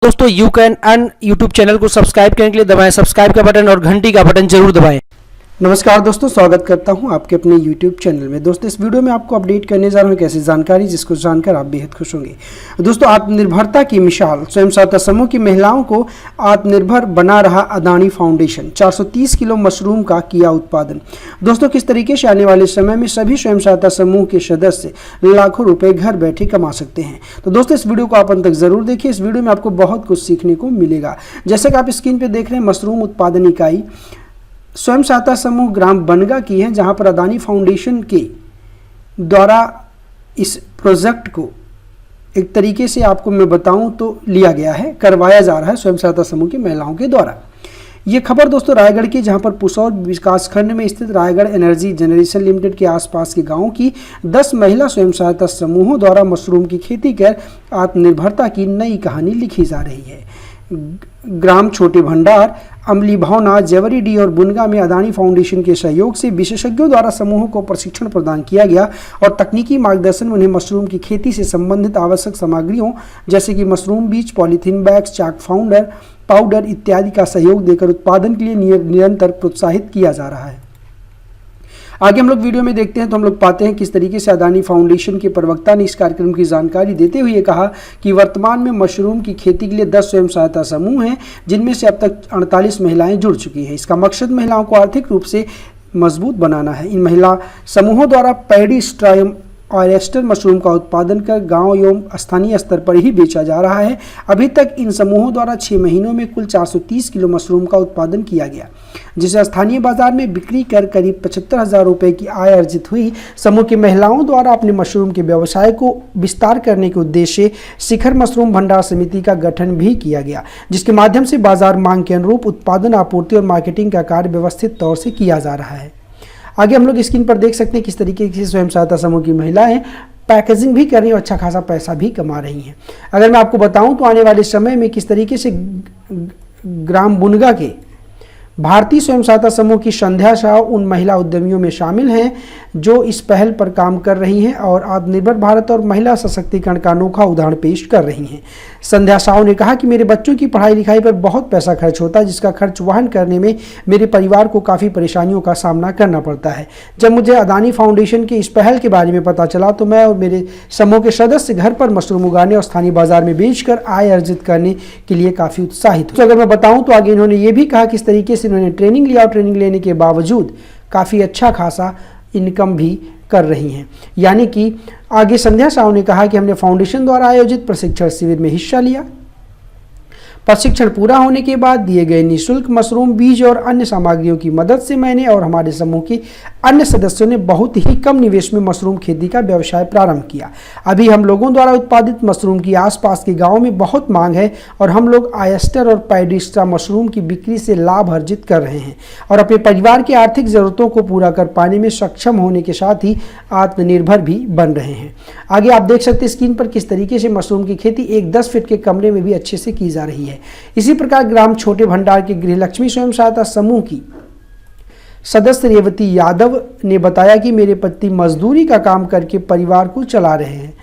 दोस्तों you can earn YouTube channel को subscribe करने के लिए दबाएं सब्सक्राइब का बटन और घंटी का बटन जरूर दबाएं। नमस्कार दोस्तों, स्वागत करता हूं आपके अपने YouTube चैनल में। दोस्तों इस वीडियो में आपको अपडेट करने जा रहा हूं एक ऐसी जानकारी जिसको जानकर आप बेहद खुश होंगे। दोस्तों आत्मनिर्भरता की मिसाल स्वयं सहायता समूह की महिलाओं को आत्मनिर्भर बना रहा अदानी फाउंडेशन। 430 किलो मशरूम का किया उत्पादन। दोस्तों किस तरीके से आने वाले समय में सभी स्वयं सहायता समूह के सदस्य लाखों रुपए घर बैठे कमा सकते हैं। तो दोस्तों इस वीडियो को आप अंत तक जरूर देखिए। इस वीडियो में आपको बहुत कुछ सीखने को मिलेगा। जैसे कि आप स्क्रीन पे देख रहे हैं, मशरूम उत्पादन इकाई स्वयं सहायता समूह ग्राम बनगा की है, जहां पर अदानी फाउंडेशन के द्वारा इस प्रोजेक्ट को एक तरीके से आपको मैं बताऊं तो लिया गया है, करवाया जा रहा है स्वयं सहायता समूह की महिलाओं के द्वारा। ये खबर दोस्तों रायगढ़ की, जहां पर पुसौर विकासखंड में स्थित रायगढ़ एनर्जी जनरेशन लिमिटेड के आसपास के गांवों की 10 महिला स्वयं सहायता समूहों द्वारा मशरूम की खेती कर आत्मनिर्भरता की नई कहानी लिखी जा रही है। ग्राम छोटे भंडार, अमली भावना, जेवरीडी और बुनगा में अदानी फाउंडेशन के सहयोग से विशेषज्ञों द्वारा समूहों को प्रशिक्षण प्रदान किया गया और तकनीकी मार्गदर्शन में उन्हें मशरूम की खेती से संबंधित आवश्यक सामग्रियों जैसे कि मशरूम बीज, पॉलीथीन बैग्स, चाक पाउडर इत्यादि का सहयोग देकर उत्पादन के लिए निरंतर प्रोत्साहित किया जा रहा है। आगे हम लोग वीडियो में देखते हैं तो हम लोग पाते हैं किस तरीके से अदानी फाउंडेशन के प्रवक्ता ने इस कार्यक्रम की जानकारी देते हुए कहा कि वर्तमान में मशरूम की खेती के लिए 10 स्वयं सहायता समूह हैं, जिनमें से अब तक 48 महिलाएं जुड़ चुकी हैं। इसका मकसद महिलाओं को आर्थिक रूप से मजबूत बनाना है। इन महिला समूहों द्वारा पैडी स्ट्राइम ऑयस्टर मशरूम का उत्पादन कर गांव एवं स्थानीय स्तर पर ही बेचा जा रहा है। अभी तक इन समूहों द्वारा 6 महीनों में कुल 430 किलो मशरूम का उत्पादन किया गया, जिसे स्थानीय बाजार में बिक्री कर करीब 75,000 रुपये की आय अर्जित हुई। समूह की महिलाओं द्वारा अपने मशरूम के व्यवसाय को विस्तार करने के उद्देश्य से शिखर मशरूम भंडार समिति का गठन भी किया गया, जिसके माध्यम से बाजार मांग के अनुरूप उत्पादन, आपूर्ति और मार्केटिंग का कार्य व्यवस्थित तौर से किया जा रहा है। आगे हम लोग स्क्रीन पर देख सकते हैं किस तरीके से स्वयं सहायता समूह की महिलाएं पैकेजिंग भी कर रही हैं और अच्छा खासा पैसा भी कमा रही हैं। अगर मैं आपको बताऊं तो आने वाले समय में किस तरीके से ग्राम बुनगा के भारतीय स्वयं सहायता समूह की संध्या शाह उन महिला उद्यमियों में शामिल हैं जो इस पहल पर काम कर रही हैं और आत्मनिर्भर भारत और महिला सशक्तिकरण का अनोखा उदाहरण पेश कर रही हैं। संध्या शाह ने कहा कि मेरे बच्चों की पढ़ाई लिखाई पर बहुत पैसा खर्च होता है, जिसका खर्च वहन करने में मेरे परिवार को काफ़ी परेशानियों का सामना करना पड़ता है। जब मुझे अदानी फाउंडेशन की इस पहल के बारे में पता चला तो मैं और मेरे समूह के सदस्य घर पर मशरूम उगाने और स्थानीय बाजार में बेचकर आय अर्जित करने के लिए काफ़ी उत्साहित। तो अगर मैं बताऊँ तो आगे इन्होंने ये भी कहा किस तरीके से उन्होंने ट्रेनिंग लिया और ट्रेनिंग लेने के बावजूद काफ़ी अच्छा खासा इनकम भी कर रही हैं। यानी कि आगे संध्या साहू ने कहा कि हमने फाउंडेशन द्वारा आयोजित प्रशिक्षण शिविर में हिस्सा लिया। प्रशिक्षण पूरा होने के बाद दिए गए निःशुल्क मशरूम बीज और अन्य सामग्रियों की मदद से मैंने और हमारे समूह के अन्य सदस्यों ने बहुत ही कम निवेश में मशरूम खेती का व्यवसाय प्रारंभ किया। अभी हम लोगों द्वारा उत्पादित मशरूम की आसपास के गांवों में बहुत मांग है और हम लोग ऑयस्टर और पैडिस्ट्रा मशरूम की बिक्री से लाभ अर्जित कर रहे हैं और अपने परिवार की आर्थिक ज़रूरतों को पूरा कर पाने में सक्षम होने के साथ ही आत्मनिर्भर भी बन रहे हैं। आगे आप देख सकते हैं स्क्रीन पर किस तरीके से मशरूम की खेती एक 10 फीट के कमरे में भी अच्छे से की जा रही है। इसी प्रकार ग्राम छोटे भंडार के गृहलक्ष्मी स्वयं सहायता समूह की सदस्य रेवती यादव ने बताया कि मेरे पति मजदूरी का काम करके परिवार को चला रहे हैं।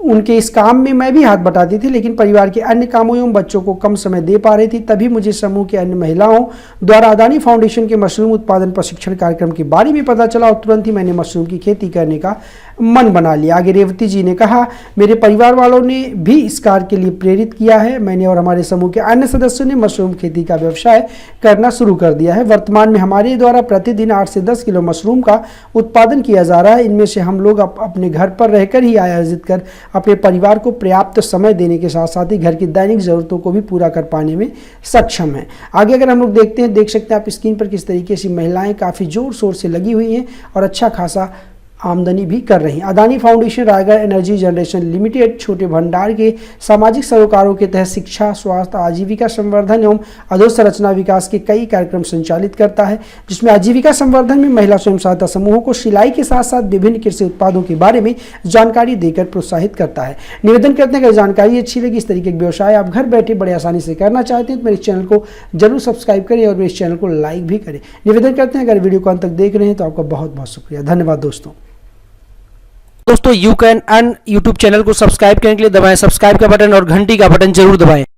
उनके इस काम में मैं भी हाथ बटाती थी, लेकिन परिवार के अन्य कामों एवं बच्चों को कम समय दे पा रही थी। तभी मुझे समूह के अन्य महिलाओं द्वारा अदानी फाउंडेशन के मशरूम उत्पादन प्रशिक्षण कार्यक्रम के बारे में पता चला और तुरंत ही मैंने मशरूम की खेती करने का मन बना लिया। आगे रेवती जी ने कहा, मेरे परिवार वालों ने भी इस कार्य के लिए प्रेरित किया है। मैंने और हमारे समूह के अन्य सदस्यों ने मशरूम खेती का व्यवसाय करना शुरू कर दिया है। वर्तमान में हमारे द्वारा प्रतिदिन 8 से 10 किलो मशरूम का उत्पादन किया जा रहा है। इनमें से हम लोग अपने घर पर रहकर ही आय अर्जित कर अपने परिवार को पर्याप्त समय देने के साथ साथ ही घर की दैनिक जरूरतों को भी पूरा कर पाने में सक्षम है। आगे अगर हम लोग देख सकते हैं आप स्क्रीन पर किस तरीके से महिलाएं काफ़ी जोर शोर से लगी हुई हैं और अच्छा खासा आमदनी भी कर रही हैं। Adani foundation Raigarh energy generation limited छोटे भंडार के सामाजिक सरोकारों के तहत शिक्षा, स्वास्थ्य, आजीविका संवर्धन एवं अधोसंरचना विकास के कई कार्यक्रम संचालित करता है, जिसमें आजीविका संवर्धन में महिला स्वयं सहायता समूहों को सिलाई के साथ साथ विभिन्न कृषि उत्पादों के बारे में जानकारी देकर प्रोत्साहित करता है। निवेदन करते हैं अगर जानकारी अच्छी लगी, इस तरीके के व्यवसाय आप घर बैठे बड़े आसानी से करना चाहते हैं तो मेरे चैनल को जरूर सब्सक्राइब करें और मेरे चैनल को लाइक भी करें। निवेदन करते हैं अगर वीडियो को अंत तक देख रहे हैं तो आपका बहुत बहुत शुक्रिया। धन्यवाद दोस्तों you can earn YouTube channel को सब्सक्राइब करने के लिए दबाएं सब्सक्राइब का बटन और घंटी का बटन जरूर दबाएं।